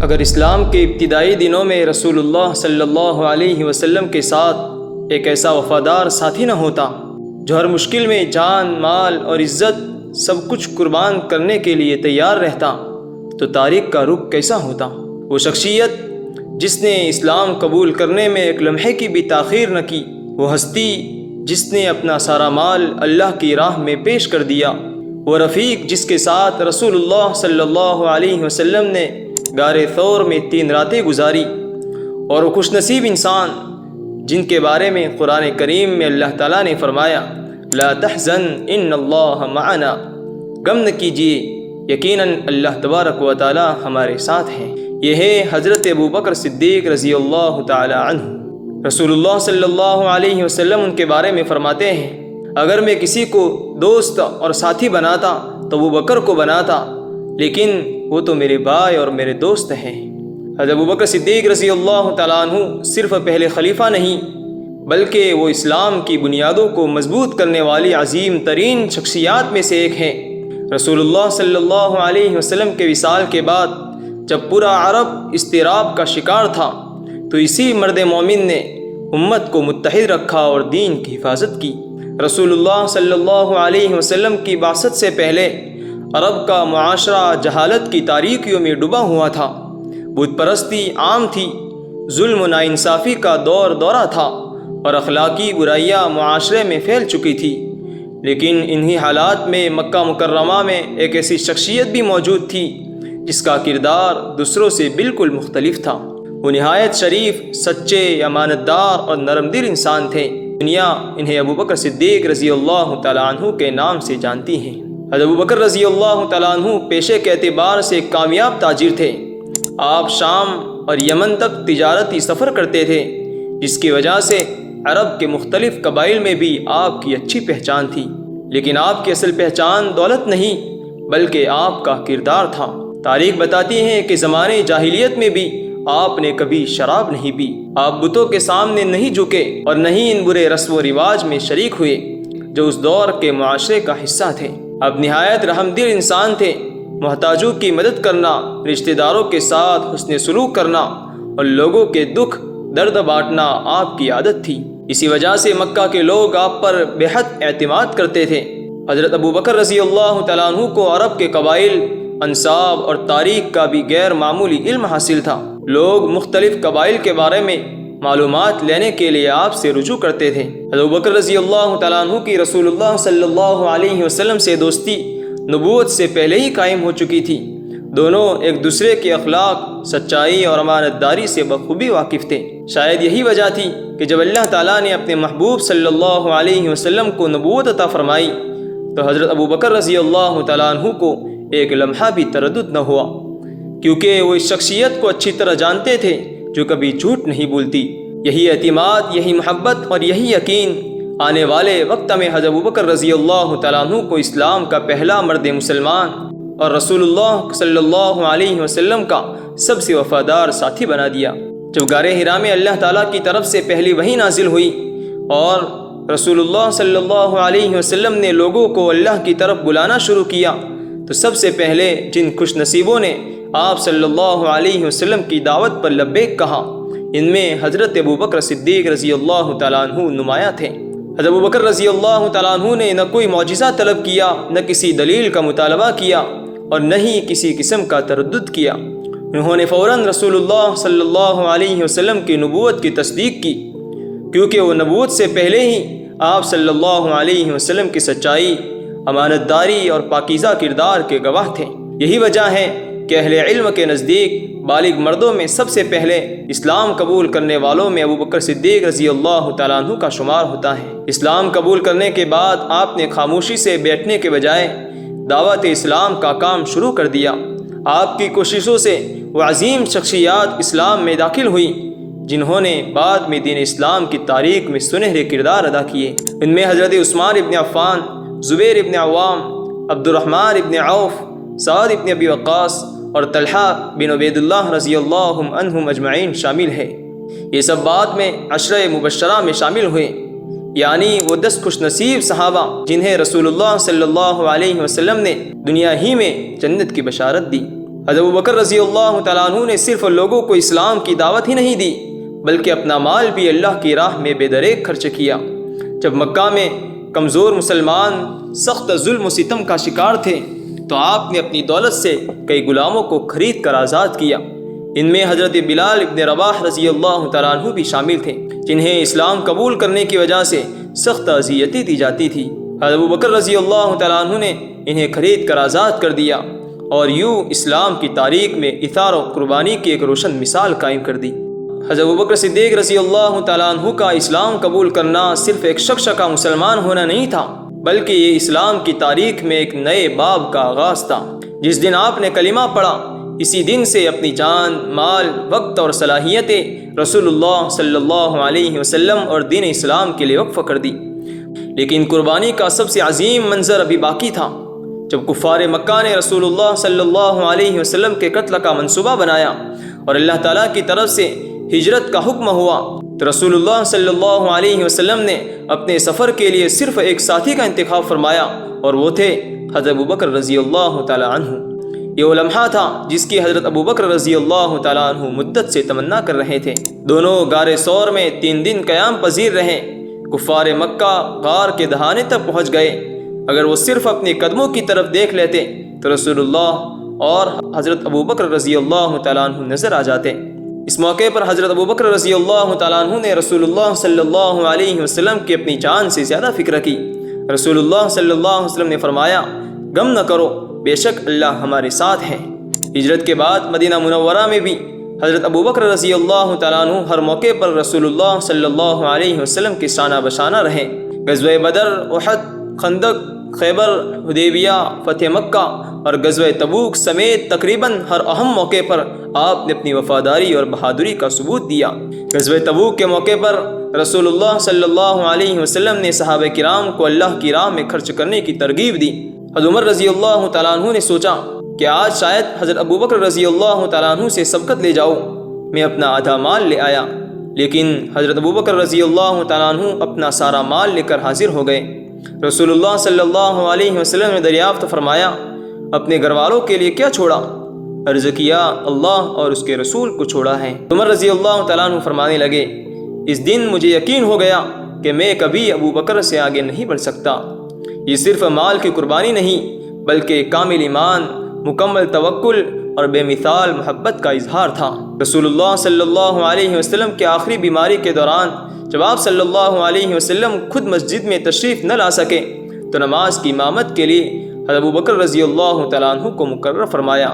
اگر اسلام کے ابتدائی دنوں میں رسول اللہ صلی اللہ علیہ وسلم کے ساتھ ایک ایسا وفادار ساتھی نہ ہوتا جو ہر مشکل میں جان، مال اور عزت سب کچھ قربان کرنے کے لیے تیار رہتا، تو تاریخ کا رخ کیسا ہوتا؟ وہ شخصیت جس نے اسلام قبول کرنے میں ایک لمحے کی بھی تاخیر نہ کی، وہ ہستی جس نے اپنا سارا مال اللہ کی راہ میں پیش کر دیا، وہ رفیق جس کے ساتھ رسول اللہ صلی اللہ علیہ وسلم نے غار ثور میں 3 راتیں گزاری، اور وہ خوش نصیب انسان جن کے بارے میں قرآن کریم میں اللہ تعالیٰ نے فرمایا لا تحزن ان اللہ معنا، غم نہ کیجیے، یقیناً اللہ تبارک و تعالیٰ ہمارے ساتھ ہیں۔ یہ ہے حضرت ابوبکر صدیق رضی اللہ تعالی عنہ۔ رسول اللہ صلی اللہ علیہ وسلم ان کے بارے میں فرماتے ہیں اگر میں کسی کو دوست اور ساتھی بناتا تو ابوبکر کو بناتا، لیکن وہ تو میرے بھائی اور میرے دوست ہیں۔ حضرت ابوبکر صدیق رضی اللہ تعالیٰ عنہ صرف پہلے خلیفہ نہیں بلکہ وہ اسلام کی بنیادوں کو مضبوط کرنے والی عظیم ترین شخصیات میں سے ایک ہیں۔ رسول اللہ صلی اللہ علیہ وسلم کے وصال کے بعد جب پورا عرب اضطراب کا شکار تھا تو اسی مرد مومن نے امت کو متحد رکھا اور دین کی حفاظت کی۔ رسول اللہ صلی اللہ علیہ وسلم کی بعثت سے پہلے عرب کا معاشرہ جہالت کی تاریکیوں میں ڈوبا ہوا تھا، بت پرستی عام تھی، ظلم و ناانصافی کا دورہ تھا اور اخلاقی برائیاں معاشرے میں پھیل چکی تھی۔ لیکن انہی حالات میں مکہ مکرمہ میں ایک ایسی شخصیت بھی موجود تھی جس کا کردار دوسروں سے بالکل مختلف تھا۔ وہ نہایت شریف، سچے، امانت دار اور نرم دل انسان تھے۔ دنیا انہیں ابوبکر صدیق رضی اللہ تعالیٰ عنہ کے نام سے جانتی ہیں۔ حضرت ابوبکر رضی اللہ تعالیٰ عنہ پیشے کے اعتبار سے کامیاب تاجر تھے۔ آپ شام اور یمن تک تجارتی سفر کرتے تھے، جس کی وجہ سے عرب کے مختلف قبائل میں بھی آپ کی اچھی پہچان تھی۔ لیکن آپ کی اصل پہچان دولت نہیں بلکہ آپ کا کردار تھا۔ تاریخ بتاتی ہے کہ زمانے جاہلیت میں بھی آپ نے کبھی شراب نہیں پی، آپ بتوں کے سامنے نہیں جھکے اور نہ ہی ان برے رسم و رواج میں شریک ہوئے جو اس دور کے معاشرے کا حصہ تھے۔ آپ نہایت رحم دل انسان تھے۔ محتاجوں کی مدد کرنا، رشتہ داروں کے ساتھ حسن سلوک کرنا اور لوگوں کے دکھ درد بانٹنا آپ کی عادت تھی۔ اسی وجہ سے مکہ کے لوگ آپ پر بے حد اعتماد کرتے تھے۔ حضرت ابوبکر رضی اللہ تعالیٰ عنہ کو عرب کے قبائل، انساب اور تاریخ کا بھی غیر معمولی علم حاصل تھا۔ لوگ مختلف قبائل کے بارے میں معلومات لینے کے لیے آپ سے رجوع کرتے تھے۔ حضرت ابوبکر رضی اللہ تعالیٰ عنہ کی رسول اللہ صلی اللہ علیہ وسلم سے دوستی نبوت سے پہلے ہی قائم ہو چکی تھی۔ دونوں ایک دوسرے کے اخلاق، سچائی اور امانت داری سے بخوبی واقف تھے۔ شاید یہی وجہ تھی کہ جب اللہ تعالیٰ نے اپنے محبوب صلی اللہ علیہ وسلم کو نبوت عطا فرمائی تو حضرت ابوبکر رضی اللہ تعالیٰ عنہ کو ایک لمحہ بھی تردد نہ ہوا، کیونکہ وہ اس شخصیت کو اچھی طرح جانتے تھے جو کبھی جھوٹ نہیں بولتی۔ یہی اعتماد، یہی محبت اور یہی یقین آنے والے وقت میں حضرت ابوبکر رضی اللہ تعالیٰ عنہ کو اسلام کا پہلا مرد مسلمان اور رسول اللہ صلی اللہ علیہ وسلم کا سب سے وفادار ساتھی بنا دیا۔ جب غار حرا میں اللہ تعالیٰ کی طرف سے پہلی وحی نازل ہوئی اور رسول اللہ صلی اللہ علیہ وسلم نے لوگوں کو اللہ کی طرف بلانا شروع کیا تو سب سے پہلے جن خوش نصیبوں نے آپ صلی اللہ علیہ وسلم کی دعوت پر لبیک کہا، ان میں حضرت ابوبکر صدیق رضی اللہ تعالیٰ عنہ نمایاں تھے۔ حضرت ابوبکر رضی اللہ تعالیٰ عنہ نے نہ کوئی معجزہ طلب کیا، نہ کسی دلیل کا مطالبہ کیا اور نہ ہی کسی قسم کا تردد کیا۔ انہوں نے فوراً رسول اللہ صلی اللہ علیہ وسلم کی نبوت کی تصدیق کی، کیونکہ وہ نبوت سے پہلے ہی آپ صلی اللہ علیہ وسلم کی سچائی، امانت داری اور پاکیزہ کردار کے گواہ تھے۔ یہی وجہ ہے کہ اہل علم کے نزدیک بالغ مردوں میں سب سے پہلے اسلام قبول کرنے والوں میں ابوبکر صدیق رضی اللہ تعالیٰ عنہ کا شمار ہوتا ہے۔ اسلام قبول کرنے کے بعد آپ نے خاموشی سے بیٹھنے کے بجائے دعوت اسلام کا کام شروع کر دیا۔ آپ کی کوششوں سے وہ عظیم شخصیات اسلام میں داخل ہوئی جنہوں نے بعد میں دین اسلام کی تاریخ میں سنہرے کردار ادا کیے۔ ان میں حضرت عثمان ابن عفان، زبیر ابن عوام، عبد الرحمن ابن عوف، سعد ابن ابی وقاص اور طلحہ بن عبید اللہ رضی اللہ عنہم اجمعین شامل ہے۔ یہ سب بعد میں عشرہ مبشرہ میں شامل ہوئے، یعنی وہ 10 خوش نصیب صحابہ جنہیں رسول اللہ صلی اللہ علیہ وسلم نے دنیا ہی میں جنت کی بشارت دی۔ حضرت ابوبکر رضی اللہ تعالیٰ عنہ نے صرف لوگوں کو اسلام کی دعوت ہی نہیں دی بلکہ اپنا مال بھی اللہ کی راہ میں بے دریغ خرچ کیا۔ جب مکہ میں کمزور مسلمان سخت ظلم و ستم کا شکار تھے تو آپ نے اپنی دولت سے کئی غلاموں کو خرید کر آزاد کیا۔ ان میں حضرت بلال ابن رباح رضی اللہ تعالیٰ عنہ بھی شامل تھے، جنہیں اسلام قبول کرنے کی وجہ سے سخت اذیتیں دی جاتی تھی۔ حضرت ابوبکر رضی اللہ تعالیٰ عنہ نے انہیں خرید کر آزاد کر دیا اور یوں اسلام کی تاریخ میں اثار و قربانی کی ایک روشن مثال قائم کر دی۔ حضرت ابوبکر صدیق رضی اللہ تعالیٰ عنہ کا اسلام قبول کرنا صرف ایک شخص کا مسلمان ہونا نہیں تھا، بلکہ یہ اسلام کی تاریخ میں ایک نئے باب کا آغاز تھا۔ جس دن آپ نے کلمہ پڑھا، اسی دن سے اپنی جان، مال، وقت اور صلاحیتیں رسول اللہ صلی اللہ علیہ وسلم اور دین اسلام کے لیے وقف کر دی۔ لیکن قربانی کا سب سے عظیم منظر ابھی باقی تھا۔ جب کفار مکہ نے رسول اللہ صلی اللہ علیہ وسلم کے قتل کا منصوبہ بنایا اور اللہ تعالیٰ کی طرف سے ہجرت کا حکم ہوا تو رسول اللہ صلی اللہ علیہ وسلم نے اپنے سفر کے لیے صرف ایک ساتھی کا انتخاب فرمایا اور وہ تھے حضرت ابوبکر رضی اللہ تعالیٰ عنہ۔ یہ وہ لمحہ تھا جس کی حضرت ابوبکر رضی اللہ تعالیٰ عنہ مدت سے تمنا کر رہے تھے۔ دونوں غار ثور میں 3 دن قیام پذیر رہے۔ کفار مکہ غار کے دہانے تک پہنچ گئے۔ اگر وہ صرف اپنے قدموں کی طرف دیکھ لیتے تو رسول اللہ اور حضرت ابوبکر رضی اللہ تعالیٰ عنہ نظر آ جاتے۔ اس موقع پر حضرت ابوبکر رضی اللہ تعالیٰ عنہ نے رسول اللہ صلی اللہ علیہ وسلم کی اپنی جان سے زیادہ فکر کی۔ رسول اللہ صلی اللہ علیہ وسلم نے فرمایا، غم نہ کرو، بے شک اللہ ہمارے ساتھ ہے۔ ہجرت کے بعد مدینہ منورہ میں بھی حضرت ابوبکر رضی اللہ تعالیٰ عنہ ہر موقع پر رسول اللہ صلی اللہ علیہ وسلم کے شانہ بشانہ رہے۔ غزوہ بدر، احد، خندق، خیبر، حدیبیہ، فتح مکہ اور غزوہ تبوک سمیت تقریباً ہر اہم موقع پر آپ نے اپنی وفاداری اور بہادری کا ثبوت دیا۔ غزوہ تبوک کے موقع پر رسول اللہ صلی اللہ علیہ وسلم نے صحابہ کرام کو اللہ کی راہ میں خرچ کرنے کی ترغیب دی۔ حضرت عمر رضی اللہ تعالیٰ عنہ نے سوچا کہ آج شاید حضرت ابوبکر رضی اللہ تعالیٰ عنہ سے سبقت لے جاؤں، میں اپنا آدھا مال لے آیا۔ لیکن حضرت ابوبکر رضی اللہ تعالیٰ عنہ اپنا سارا مال لے کر حاضر ہو گئے۔ رسول اللہ صلی اللہ علیہ وسلم نے دریافت فرمایا، اپنے گھر والوں کے لیے کیا چھوڑا؟ عرض کیا، اللہ اور اس کے رسول کو چھوڑا ہے۔ عمر رضی اللہ تعالیٰ عنہ فرمانے لگے، اس دن مجھے یقین ہو گیا کہ میں کبھی ابوبکر سے آگے نہیں بڑھ سکتا۔ یہ صرف مال کی قربانی نہیں بلکہ کامل ایمان، مکمل توکل اور بے مثال محبت کا اظہار تھا۔ رسول اللہ صلی اللہ علیہ وسلم کے آخری بیماری کے دوران جب آپ صلی اللہ علیہ وسلم خود مسجد میں تشریف نہ لا سکے تو نماز کی امامت کے لیے حضرت ابوبکر رضی اللہ تعالیٰ عنہ کو مقرر فرمایا۔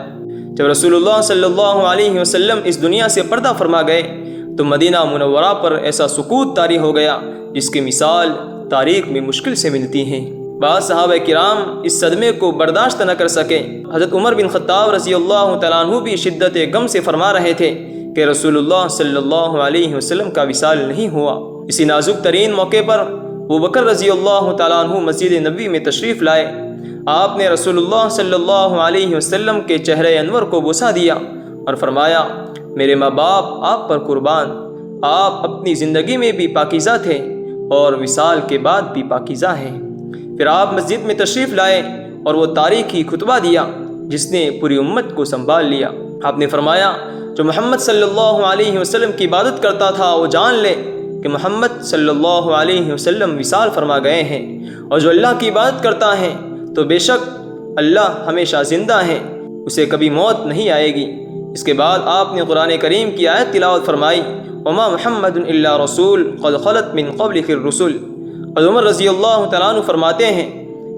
جب رسول اللہ صلی اللہ علیہ وسلم اس دنیا سے پردہ فرما گئے تو مدینہ منورہ پر ایسا سکوت طاری ہو گیا جس کی مثال تاریخ میں مشکل سے ملتی ہیں۔ بعض صحابہ کرام اس صدمے کو برداشت نہ کر سکے۔ حضرت عمر بن خطاب رضی اللہ تعالیٰ عنہ بھی شدت غم سے فرما رہے تھے کہ رسول اللہ صلی اللہ علیہ وسلم کا وصال نہیں ہوا۔ اسی نازک ترین موقع پر ابوبکر رضی اللہ تعالیٰ عنہ مسجد نبوی میں تشریف لائے۔ آپ نے رسول اللہ صلی اللہ علیہ وسلم کے چہرے انور کو بوسہ دیا اور فرمایا، میرے ماں باپ آپ پر قربان، آپ اپنی زندگی میں بھی پاکیزہ تھے اور وصال کے بعد بھی پاکیزہ ہیں۔ پھر آپ مسجد میں تشریف لائے اور وہ تاریخی خطبہ دیا جس نے پوری امت کو سنبھال لیا۔ آپ نے فرمایا، جو محمد صلی اللہ علیہ وسلم کی عبادت کرتا تھا وہ جان لے کہ محمد صلی اللہ علیہ وسلم وصال فرما گئے ہیں، اور جو اللہ کی عبادت کرتا ہے تو بے شک اللہ ہمیشہ زندہ ہے، اسے کبھی موت نہیں آئے گی۔ اس کے بعد آپ نے قرآن کریم کی آیت تلاوت فرمائی، وما محمد الا رسول قد خلت من قبلہ الرسل۔ حضرت عمر رضی اللہ تعالیٰ عنہ فرماتے ہیں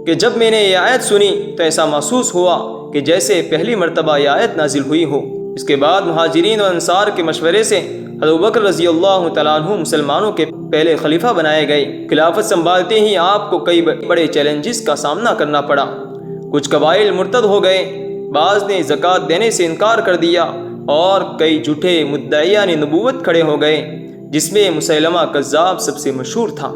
کہ جب میں نے یہ آیت سنی تو ایسا محسوس ہوا کہ جیسے پہلی مرتبہ یہ آیت نازل ہوئی ہو۔ اس کے بعد مہاجرین و انصار کے مشورے سے حضرت ابوبکر رضی اللہ تعالیٰ عنہ مسلمانوں کے پہلے خلیفہ بنائے گئے۔ خلافت سنبھالتے ہی آپ کو کئی بڑے چیلنجز کا سامنا کرنا پڑا۔ کچھ قبائل مرتد ہو گئے، بعض نے زکوٰۃ دینے سے انکار کر دیا اور کئی جھوٹے مدعیان نبوت کھڑے ہو گئے، جس میں مسیلمہ کذاب سب سے مشہور تھا۔